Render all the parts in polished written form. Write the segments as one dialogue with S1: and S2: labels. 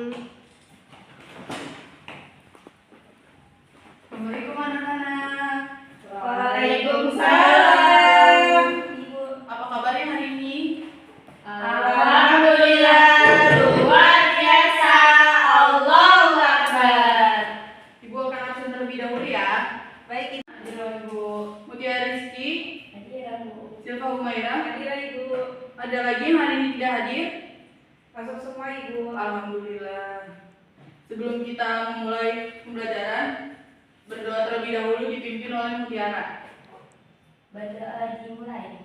S1: Assalamualaikum anak-anak.
S2: Waalaikumsalam.
S1: Ibu, apa kabarnya hari ini?
S2: Alhamdulillah, luar biasa. Allahu Akbar.
S1: Ibu akan absen terlebih dahulu ya.
S2: Baik,
S1: Ibu. Mutia Rizky,
S2: hadir Bu.
S1: Silva Humaira.
S2: Hadir Ibu.
S1: Ada lagi yang hari ini tidak hadir?
S2: Masuk semua Ibu.
S1: Alhamdulillah. Sebelum kita memulai pembelajaran, berdoa terlebih dahulu dipimpin oleh Mutiara.
S2: Berdoa dimulai.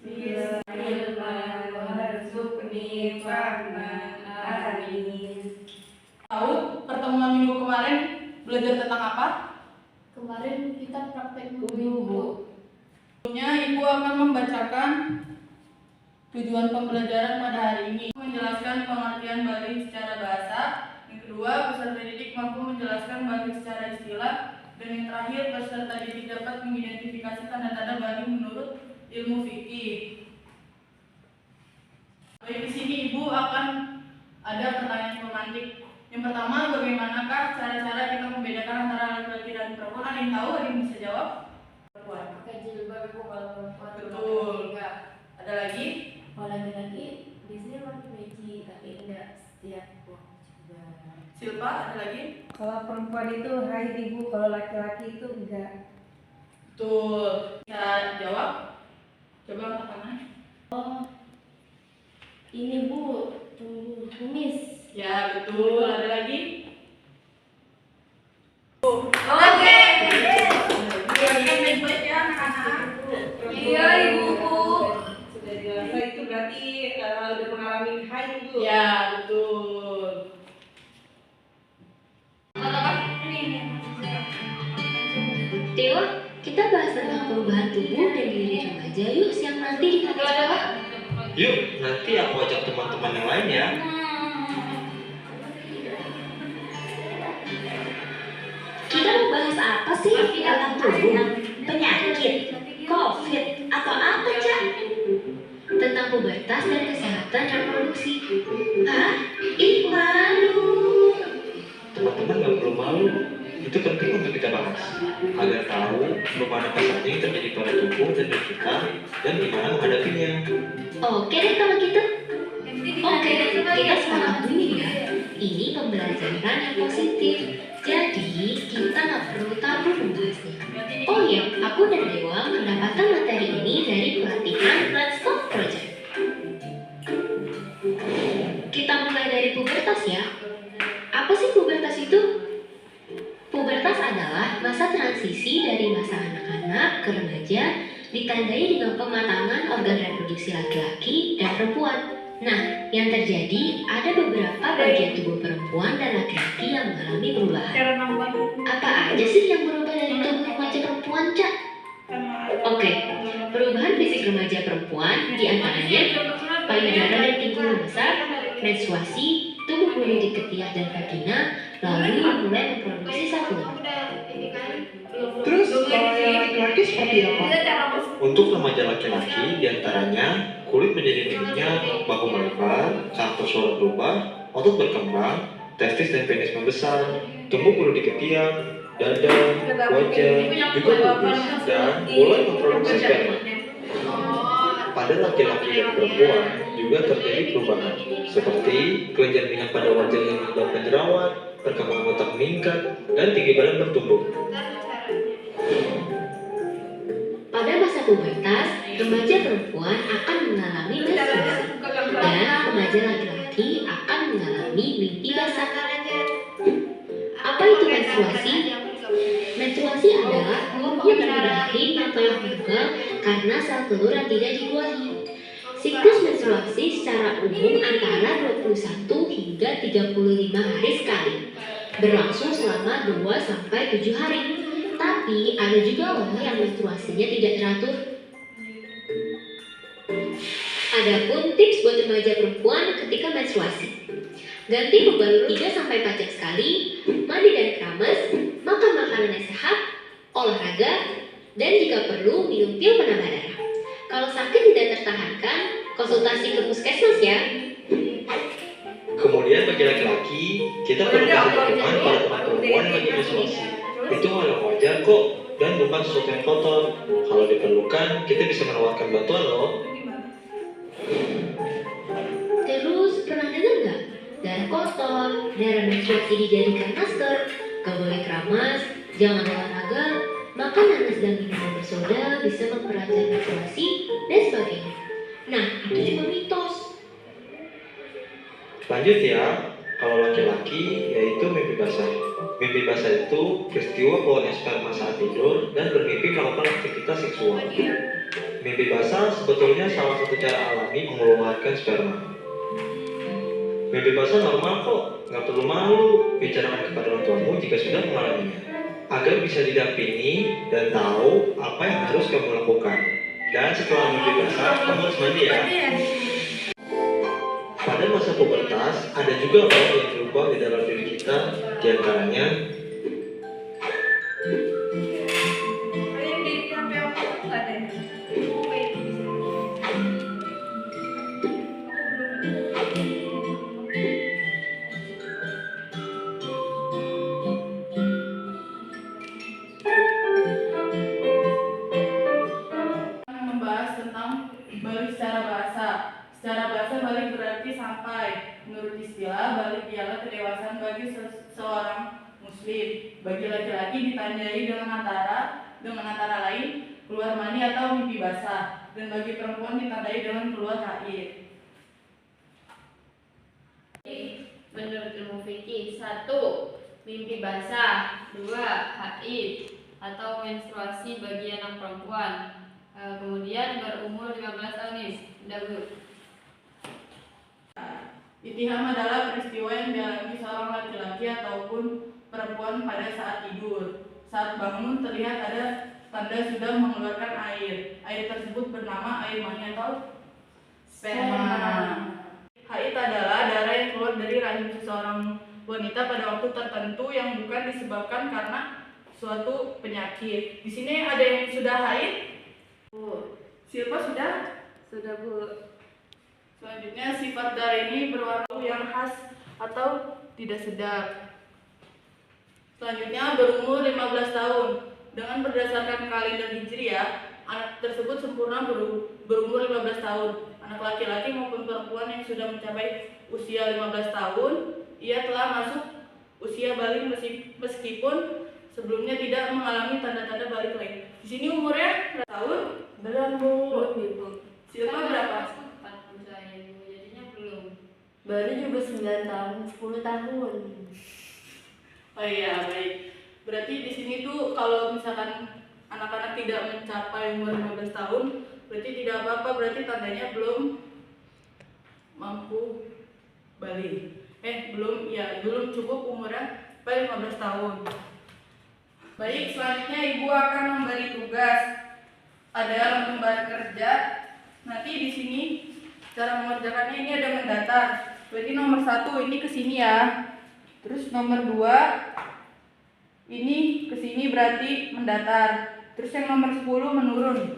S1: Bismillahirrahmanirrahim. Tahu pertemuan minggu kemarin belajar tentang apa?
S3: Kemarin kita praktek dulu.
S1: Sebelumnya Ibu akan membacakan tujuan pembelajaran pada hari ini, menjelaskan pengertian balik secara bahasa. Yang kedua, peserta didik mampu menjelaskan balik secara istilah. Dan yang terakhir, peserta didik dapat mengidentifikasi tanda-tanda balik menurut ilmu fikih. Baik, di sini Ibu akan ada pertanyaan pemantik. Yang pertama, bagaimanakah cara-cara kita membedakan antara laki-laki dan perempuan? Ada yang tahu? Ada yang bisa jawab? Perempuan.
S3: Pakai jilbab Ibu kalau perempuan.
S1: Betul. Ada lagi?
S3: Kalau laki-laki biasanya pakai peci, tapi enggak setiap juga.
S1: Silpa, ada lagi?
S2: Kalau perempuan itu haid Ibu, kalau laki-laki itu enggak.
S1: Betul. Bisa jawab? Coba angkat tangan.
S3: Ini Bu, tunggu kumis.
S1: Ya, betul. Ada lagi?
S2: Oke.
S1: Yang baik-baik ya anak-anak.
S2: Iya Ibu. Sudah dewasa itu berarti udah mengalami haid Ibu.
S1: Ya, betul.
S4: Dewa, kita bahas tentang perubahan tubuh dan diri remaja yuk siang nanti di kantin sekolah.
S5: Yuk, nanti aku ajak teman-teman yang lain ya.
S4: Kita mau bahas apa sih tentang tubuh, penyakit, COVID, atau apa, Cak? Tentang pubertas dan kesehatan reproduksi. Hah? Ih, malu.
S5: Teman-teman gak perlu malu. Itu penting untuk kita bahas agar tahu perubahan apa saja yang terjadi pada tubuh dan diri kita dan gimana menghadapinya.
S4: Oke deh kalau gitu. Oke, kita semangat dulu ya. Ini pembelajaran yang positif. Jadi, kita nggak perlu tabu membahasnya. Oh iya, aku dan Dewa mendapatkan materi ini dari pelatihan Let's Talk Project. Kita mulai dari pubertas ya. Apa sih pubertas itu? Pubertas adalah masa transisi dari masa anak-anak ke remaja, ditandai dengan pematangan organ reproduksi laki-laki dan perempuan. Nah, yang terjadi ada beberapa bagian tubuh perempuan dan laki-laki yang mengalami perubahan. Apa aja sih yang berubah dari tubuh remaja perempuan, Cak? Oke, perubahan fisik remaja perempuan diantaranya payudara dan pinggul membesar, menstruasi, tubuh bulu di ketiak dan vagina, lalu mulai memproduksi sel telur.
S5: Terus kalau yang laki-laki seperti apa? Untuk remaja laki-laki diantaranya kulit menjadi minyak, bahu melebar, kantor suara berubah, otot berkembang, testis dan penis membesar, tumbuh bulu di ketiak, dada, wajah, juga pubis, dan mulai memproduksi sperma. Pada laki-laki dan perempuan juga terjadi perubahan, seperti kelenjar minyak pada wajah yang menyebabkan jerawat, perkembangan otak meningkat, dan tinggi badan bertumbuh.
S4: Pada masa pubertas, remaja perempuan akan mengalami menstruasi dan remaja laki-laki akan mengalami mimpi basah. Apa itu menstruasi? Menstruasi adalah hormon yang rahim yang telah meninggal karena sel telur yang tidak dibuahi. Siklus menstruasi secara umum antara 21 hingga 35 hari sekali, berlangsung selama 2-7 hari. Tapi ada juga loh yang menstruasinya tidak teratur. Adapun tips buat remaja perempuan ketika menstruasi: ganti pembalut 3-4 jam sekali, mandi dan keramas, makan makanan yang sehat, olahraga, dan jika perlu minum pil penambah darah. Kalau sakit tidak tertahankan, konsultasi ke puskesmas ya.
S5: Kemudian bagi laki-laki, kita perlu kasih dukungan pada teman perempuan yang lagi menstruasi. Itu hal yang wajar kok, dan bukan sesuatu yang kotor. Kalau diperlukan, kita bisa menawarkan bantuan loh.
S4: Terus pernah dengar nggak? Darah kotor, darah menstruasi dijadikan masker, gak boleh keramas, jangan olahraga, makan nanas dan minuman bersoda bisa memperlancar menstruasi, dan sebagainya. Nah, itu cuma mitos.
S5: Lanjut ya, kalau laki-laki yaitu mimpi basah. Mimpi basah itu peristiwa keluarnya sperma saat tidur dan bermimpi melakukan aktivitas seksual. Mimpi basah sebetulnya salah satu cara alami mengeluarkan sperma. Mimpi basah normal kok, nggak perlu malu. Bicarakan kepada orang tuamu jika sudah mengalaminya, agar bisa didampingi dan tahu apa yang harus kamu lakukan. Dan setelah mimpi basah, kamu harus mandi ya. Pada masa pubertas, ada juga hal yang berubah di dalam diri kita, diantaranya
S1: membahas tentang balik secara bahasa. Secara bahasa balik berarti sampai. Menurut istilah, balik ialah kedewasaan bagi seorang muslim. Bagi laki-laki ditandai dengan antara lain keluar mani atau mimpi basah, dan bagi perempuan ditandai dengan keluar haid.
S3: Menurut ilmu fikih, 1. Mimpi basah, 2. Haid atau menstruasi bagi anak perempuan. Kemudian berumur 15 tahun nih, udah Bu.
S1: Itiham adalah peristiwa yang dialami seorang laki-laki ataupun perempuan pada saat tidur. Saat bangun terlihat ada tanda sudah mengeluarkan air. Air tersebut bernama air mani atau sperma. Haid adalah darah yang keluar dari rahim seseorang wanita pada waktu tertentu yang bukan disebabkan karena suatu penyakit. Di sini ada yang sudah haid?
S3: Bu.
S1: Silpa sudah?
S3: Sudah Bu.
S1: Selanjutnya, sifat darah ini berwarna yang khas atau tidak sedap. Selanjutnya, berumur 15 tahun. Dengan berdasarkan kalender Hijriah, anak tersebut sempurna berumur 15 tahun. Anak laki-laki maupun perempuan yang sudah mencapai usia 15 tahun, ia telah masuk usia balik meskipun sebelumnya tidak mengalami tanda-tanda balik lain. Di sini umurnya berapa tahun?
S3: Belum Bu. Ibu.
S1: Silpa berapa?
S3: Jadinya belum. Baru juga 9 tahun, 10 tahun.
S1: Oh iya, baik. Berarti di sini tuh kalau misalkan anak-anak tidak mencapai umur 15 tahun, berarti tidak apa-apa, berarti tandanya belum mampu balik. Belum cukup umurnya sampai 15 tahun. Baik, selanjutnya Ibu akan memberi tugas. Ada lembar kerja. Nanti di sini cara mengerjakannya ini ada mendatar. Berarti nomor 1 ini ke sini ya. Terus nomor 2 ini ke sini berarti mendatar. Terus yang nomor 10 menurun.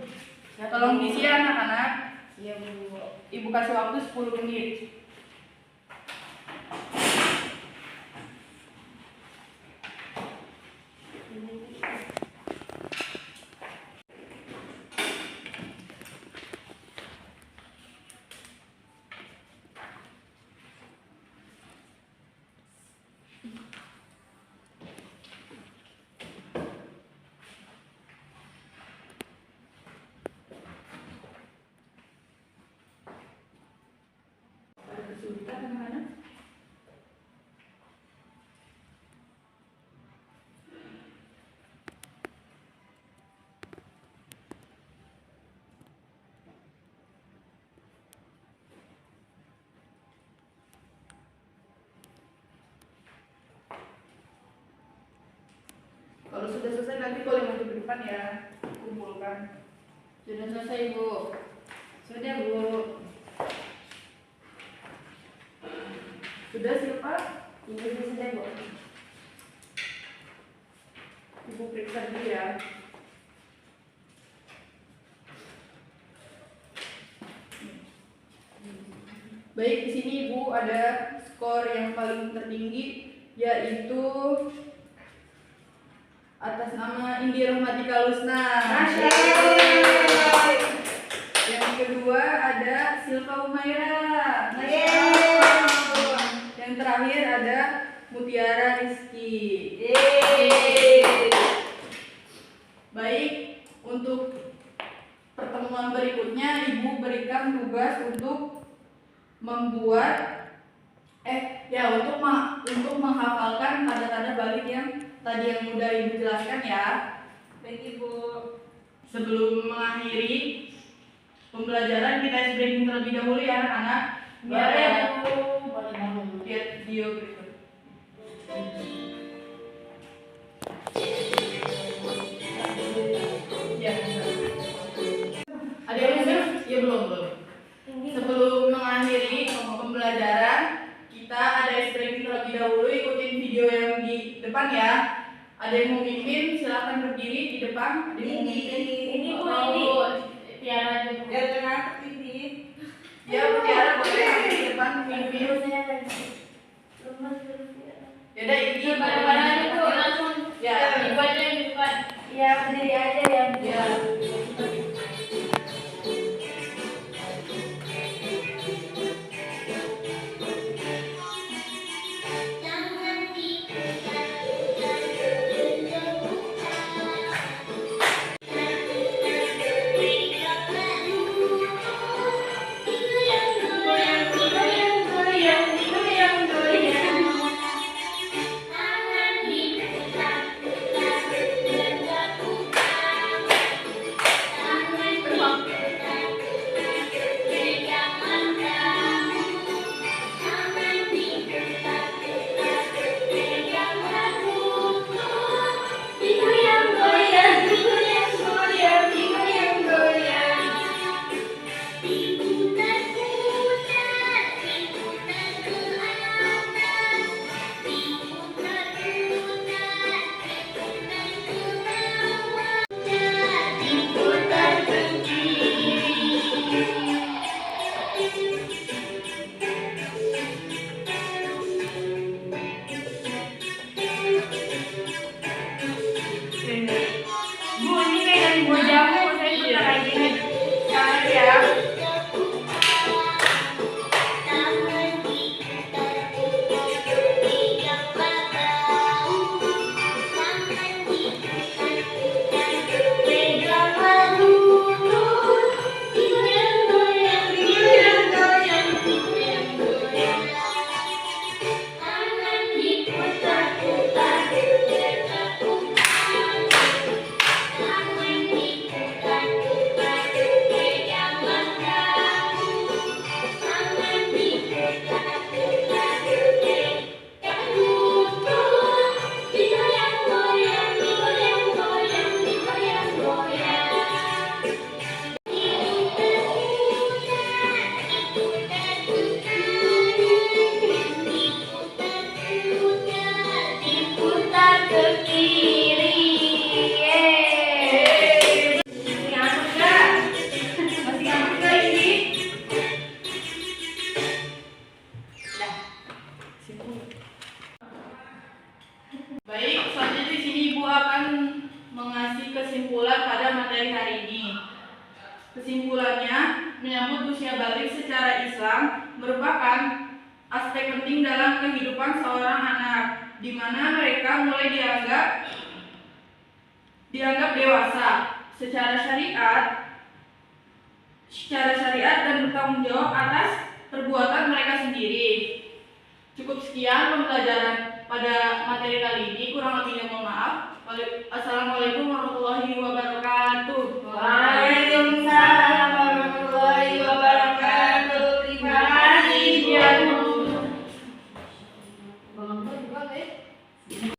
S1: Ya, tolong diisi ya anak-anak.
S3: Iya Bu.
S1: Ibu kasih waktu 10 menit. Ada kesulitan anak-anak? Kalau sudah selesai nanti boleh maju ke depan ya, kumpulkan. Sudah selesai Bu.
S3: Sudah Bu.
S1: Sudah Silpa?
S3: Ibu sudah Bu.
S1: Ibu periksa dulu ya. Baik, di sini Ibu ada skor yang paling tertinggi, yaitu atas nama Indi Rohmatika Lusna. Yang kedua ada Silva Umaira. Yang terakhir ada Mutiara Rizky. Baik, untuk pertemuan berikutnya Ibu berikan tugas untuk membuat untuk menghafalkan tanda-tanda balik yang tadi yang udah Ibu jelaskan ya.
S2: Baik Ibu.
S1: Sebelum mengakhiri pembelajaran, kita ice breaking terlebih dahulu ya anak-anak. Lihat video berikut. Ya, ada yang belum? Ya belum. Sebelum mengakhiri pembelajaran, kita ada ice breaking terlebih dahulu. Ikutin video yang di depan ya. Ada yang mau mimpin, silakan berdiri di depan. Ada yang mau mimpin?
S3: Ini Tiara juga.
S2: Ya tengah ini.
S1: Ya, Tiara boleh di depan mimpin. Yaudah, ini
S3: Pada itu langsung
S1: ya.
S3: Ibu aja yang di depan.
S2: Ya berdiri aja ya.
S1: Ya.
S3: Bu, ini kayak buah jamu, saya juga kayak gini.
S1: Jangan ya. Baik, selanjutnya di sini Ibu akan mengasih kesimpulan pada materi hari ini. Kesimpulannya, menyambut usia balik secara Islam merupakan aspek penting dalam kehidupan seorang anak, di mana mereka mulai dianggap dewasa secara syariat dan bertanggung jawab atas perbuatan mereka sendiri. Cukup sekian pembelajaran pada materi kali ini, kurang lebihnya mohon maaf. Assalamualaikum warahmatullahi wabarakatuh.
S2: Waalaikumsalam warahmatullahi wabarakatuh. Terima kasih Bu.
S3: Bang Amto juga, guys.